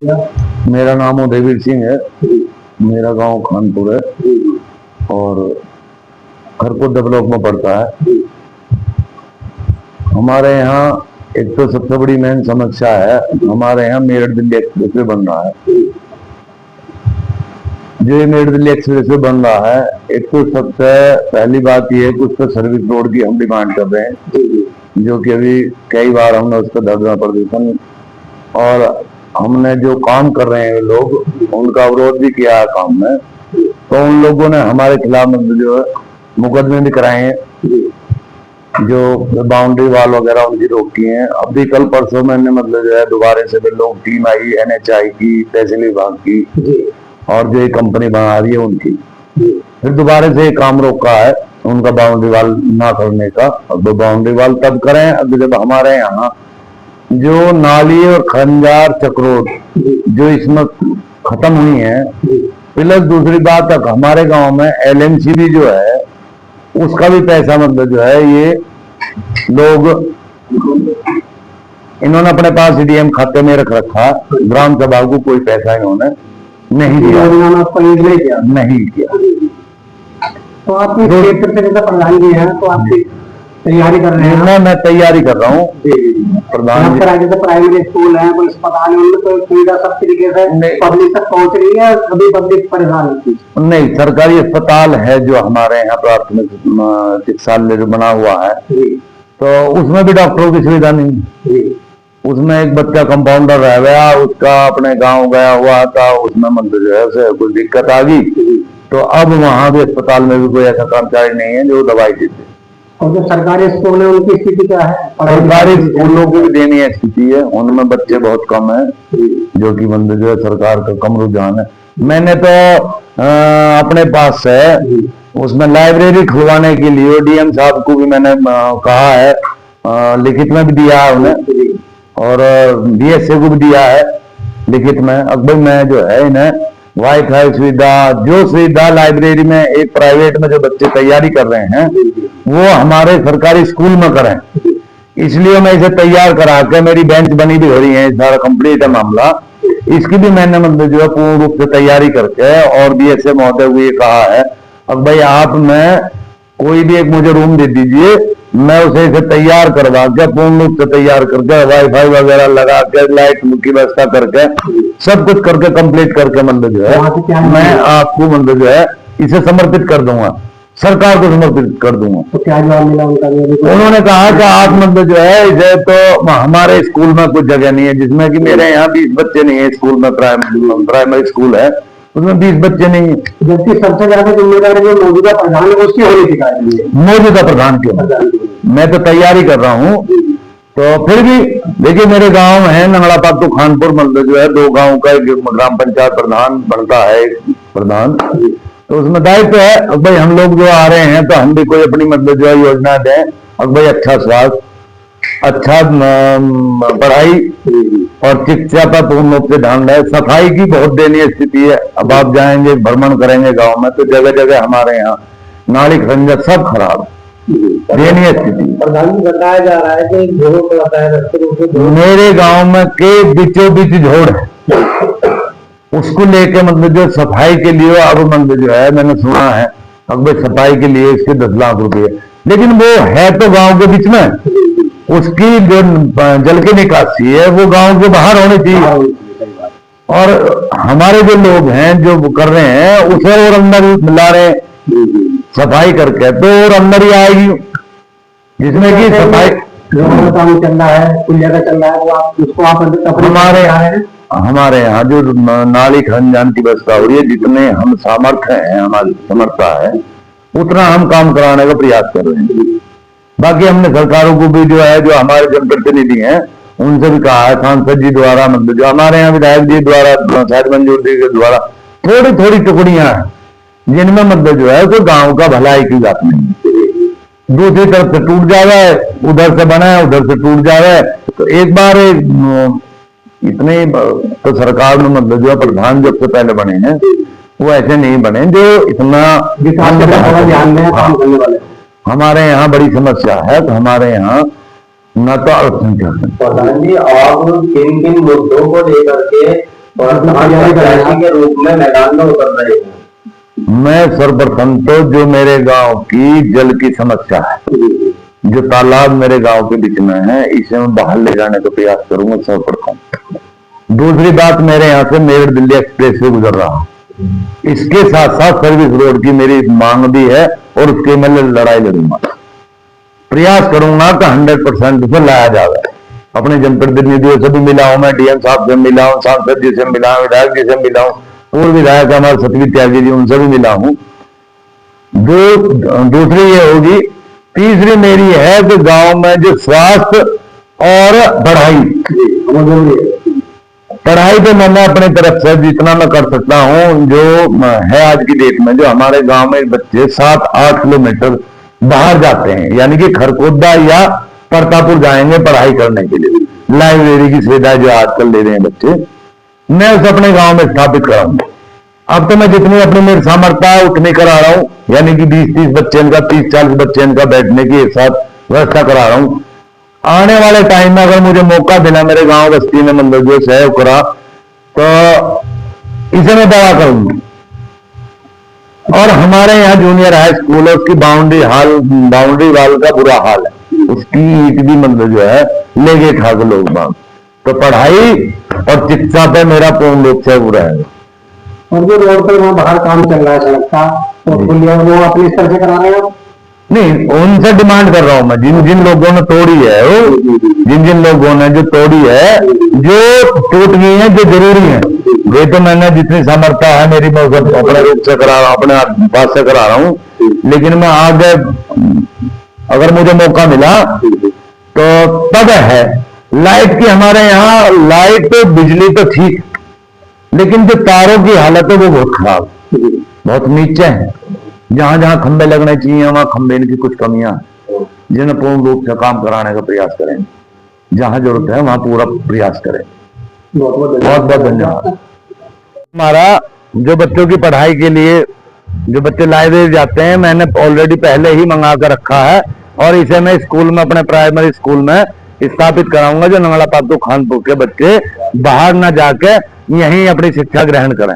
मेरा नाम उदयवीर सिंह है। मेरा गांव खानपुर है और खरकोट डेवलप में पड़ता है। हमारे यहाँ एक तो सबसे बड़ी मेन समस्या है, हमारे यहाँ मेरठ दिल्ली एक्सप्रेसवे बन रहा है। जो ये मेरठ दिल्ली एक्सप्रेसवे बन रहा है, एक तो सबसे पहली बात ये है कि उस पर सर्विस रोड की हम डिमांड कर रहे हैं, जो कि अभी कई बार हमने उस पर धरना प्रदर्शन और हमने जो काम कर रहे हैं लोग, उनका विरोध भी किया है काम में। तो उन लोगों ने हमारे खिलाफ जो है मुकदमे भी कराए हैं, जो बाउंड्री वाल वगैरह उनकी रोकी है। अभी कल परसों मैंने जो है दोबारा से भी लोग टीम आई, NHI की, तहसील विभाग की और जो एक कंपनी बना रही है उनकी, फिर दोबारा से काम रोका है उनका बाउंड्री वाल ना करने का। अब बाउंड्री वाल तब करें अब जब हमारे यहाँ जो नाली और खंजार चक्रोट जो इसमें खत्म हुई है, प्लस दूसरी बात तक हमारे गांव में LMCB जो है उसका भी पैसा जो है ये लोग इन्होंने अपने पास CDM खाते में रख रखा। ग्राम सभा को कोई पैसा इन्होंने नहीं दिया, नहीं किया। तो आप क्षेत्र से जैसा प्रधान जी हैं, तो आपकी तैयारी कर रहे हैं? मैं तैयारी कर रहा हूँ। प्रधान जैसे प्राइमरी स्कूल है, कोई अस्पताल है, उनमें कोई सुविधा सब तरीके से पब्लिक तक पहुंच रही है, सभी पब्लिक परेशान होती है? नहीं, सरकारी अस्पताल है जो हमारे यहाँ प्राथमिक चिकित्सालय जो बना हुआ है, तो उसमें भी डॉक्टरों की सुविधा नहीं। उसमें एक बच्चा कंपाउंडर रह गया, उसका अपने गांव गया हुआ था, उसमें जो है उसे कुछ दिक्कत आ गई, तो अब वहां भी अस्पताल में भी कोई ऐसा कर्मचारी नहीं है जो दवाई देते। और जो सरकारी स्कूल है उनकी स्थिति क्या है? सरकारी स्कूलों की भी दयनीय स्थिति है, उनमें बच्चे बहुत कम है, जो कि जो है सरकार का कम रुझान है। मैंने तो अपने पास है उसमें लाइब्रेरी खुलवाने के लिए DM साहब को भी मैंने कहा है, लिखित में भी दिया है उन्हें, और BSA को भी दिया है लिखित में। अब भाई मैं जो है इन्हें वाईफाई सुविधा, जो सुविधा लाइब्रेरी में एक प्राइवेट में जो बच्चे तैयारी कर रहे हैं वो हमारे सरकारी स्कूल में करें, इसलिए मैं इसे तैयार करा के, मेरी बेंच बनी भी हो रही है, सारा कंप्लीट है मामला। इसकी भी मैंने जो है पूर्ण रूप से तैयारी करके, और BSA महोदय को ये कहा है अब भाई आप में कोई भी एक मुझे रूम दे दीजिए, मैं उसे इसे तैयार करवा के पूर्ण रूप से तैयार करके वाईफाई वगैरह लगा के लाइट की व्यवस्था करके सब कुछ करके कंप्लीट करके जो है मैं आपको जो है इसे समर्पित कर दूंगा, सरकार को समर्पित कर दूंगा। तो क्या जवाब मिला उनका? उन्होंने कहा कि आप जो है इसे तो हमारे स्कूल में कुछ जगह नहीं है, जिसमें कि मेरे यहाँ 20 बच्चे नहीं है स्कूल में, प्राइमरी स्कूल है उसमें 20 बच्चे नहीं है। जबकि सबसे ज्यादा जिम्मेदारी जो मौजूदा प्रधान है उसकी होनी चाहिए। मौजूदा प्रधान क्यों? मैं तो तैयारी कर रहा हूँ। तो फिर भी देखिए मेरे गांव है नंगड़ा पातू खानपुर, जो है 2 गांव का एक ग्राम पंचायत प्रधान बनता है प्रधान, तो उसमें दायित्व है। अब भाई हम लोग जो आ रहे हैं तो हम भी कोई अपनी जो है योजना दें। अब भाई अच्छा स्वास्थ्य, अच्छा पढ़ाई और शिक्षा पर पूर्ण रूप से ध्यान रहे। सफाई की बहुत दयनीय स्थिति है। अब आप जाएंगे भ्रमण करेंगे गांव में तो जगह जगह हमारे यहाँ नाली खंजर सब खराब, दयनीय स्थिति। प्रधान जी बताया जा रहा है कि मेरे गांव में के बीचों बीच झोड़ है, उसको लेके जो सफाई के लिए अब जो है मैंने सुना है अब भाई सफाई के लिए इसके 10 लाख रुपए, लेकिन वो है तो गांव के बीच में, उसकी जो जल की निकासी है वो गांव के बाहर होनी चाहिए। और हमारे जो लोग हैं जो कर रहे हैं उसे और अंदर मिला रहे सफाई करके, तो और अंदर ही आएगी, जिसमें कि सफाई काम चल रहा है, कुछ जगह चल रहा है, वो आप उसको आप हमारे यहाँ जो नाली खंजान की व्यवस्था हो रही है, जितने हम सामर्थ्य हैं, हमारी समर्था है, उतना हम काम कराने का प्रयास कर रहे हैं। बाकी हमने सरकारों को भी जो है, जो हमारे जनप्रतिनिधि हैं, उनसे भी कहा है, सांसद जी द्वारा जो हमारे यहाँ विधायक जी द्वारा, शायद मंजूर जी के द्वारा थोड़ी थोड़ी टुकड़ियां हैं जिनमें जो है कोई गांव का भलाई की बात नहीं। दूसरी तरफ से टूट जा रहा है, उधर से बना है उधर से टूट जा रहा है। तो एक बार इतने तो सरकार में जो प्रधान जब से पहले बने हैं वो ऐसे नहीं बने जो इतना ध्यान दें काम करने वाले। हमारे यहाँ बड़ी समस्या है, तो हमारे यहाँ न तो अल्पसंख्यक प्रधान जी आप किन किन मुद्दों को लेकर के के रूप में मैदान में उतर रहे हैं। मैं सर्वप्रथम तो जो मेरे गांव की जल की समस्या है, जो तालाब मेरे गांव के बीच में है, इसे मैं बाहर ले जाने का प्रयास करूंगा सर्वप्रथम। दूसरी बात, मेरे यहाँ से मेरठ दिल्ली एक्सप्रेस वे गुजर रहा है, इसके साथ साथ सर्विस रोड की मेरी मांग भी है और उसके मैं लड़ाई लड़ूंगा, प्रयास करूंगा कि 100% उसे लाया जाए। अपने जनप्रतिनिधियों से भी मिला हूं, मैं डीएम साहब से मिला हूं, सांसद जी से मिला हूं, विधायक जी से मिला हूं, पूर्व विधायक हमारे सतवी त्यागी जी, उनसे भी मिला हूं। दूसरी ये होगी। तीसरी मेरी है कि गांव में जो स्वास्थ्य और पढ़ाई पे मैंने अपनी तरफ से जितना मैं कर सकता हूं, जो है आज की डेट में, जो हमारे गांव में बच्चे 7-8 किलोमीटर बाहर जाते हैं, यानी कि खरकोदा या परतापुर जाएंगे पढ़ाई करने के लिए, लाइब्रेरी की सुविधा जो आजकल ले रहे हैं बच्चे, मैं उसे अपने गांव में स्थापित कराऊंगा। अब तो मैं जितनी अपनी मेरी सामर्थ्य है उतनी करा रहा हूं, यानी कि 20-30 बच्चे इनका, 30-40 बच्चे इनका बैठने की एक साथ व्यवस्था करा रहा हूं। आने वाले टाइम में अगर मुझे मौका मिला मेरे गांव बस्ती में मतलब जो सहयोग करा, तो इसे मैं बड़ा करूंगा। और हमारे यहाँ जूनियर हाई स्कूल है, उसकी बाउंड्री वाल का बुरा हाल है, उसकी ईंट भी मतलब जो है लेके खा के लोग बाग। तो पढ़ाई और शिक्षा पे मेरा पूर्ण रूप से बुरा है। और जो रोड पर वहाँ बाहर काम चल रहा है सड़क का, तो वो अपने स्तर से करा रहे हैं? नहीं, उनसे डिमांड कर रहा हूं मैं, जिन जिन लोगों ने तोड़ी है, जिन जिन लोगों ने जो तोड़ी है, जो टूट गई है, जो जरूरी है, वे तो मैंने जितनी सामर्थ्य है मेरी, मैं अपने रूप से करा रहा हूं, अपने पास से करा रहा हूं। लेकिन मैं आगे अगर मुझे मौका मिला तो तब है। लाइट की हमारे यहाँ लाइट तो बिजली तो ठीक, लेकिन जो तारों की हालत है वो बहुत खराब, बहुत नीचे है। जहां जहां खंबे लगने चाहिए वहां खंबे की कुछ कमियां हैं, जिन्हें पूर्ण रूप से काम कराने का प्रयास करें। जहां जरूरत है वहां पूरा प्रयास करें। बहुत बहुत धन्यवाद। हमारा जो बच्चों की पढ़ाई के लिए जो बच्चे लाइब्रेरी जाते हैं, मैंने ऑलरेडी पहले ही मंगा कर रखा है, और इसे मैं स्कूल में, अपने प्राइमरी स्कूल में स्थापित कराऊंगा, जो नंगला पापू खानपुर के बच्चे बाहर न जाके यहीं अपनी शिक्षा ग्रहण करें।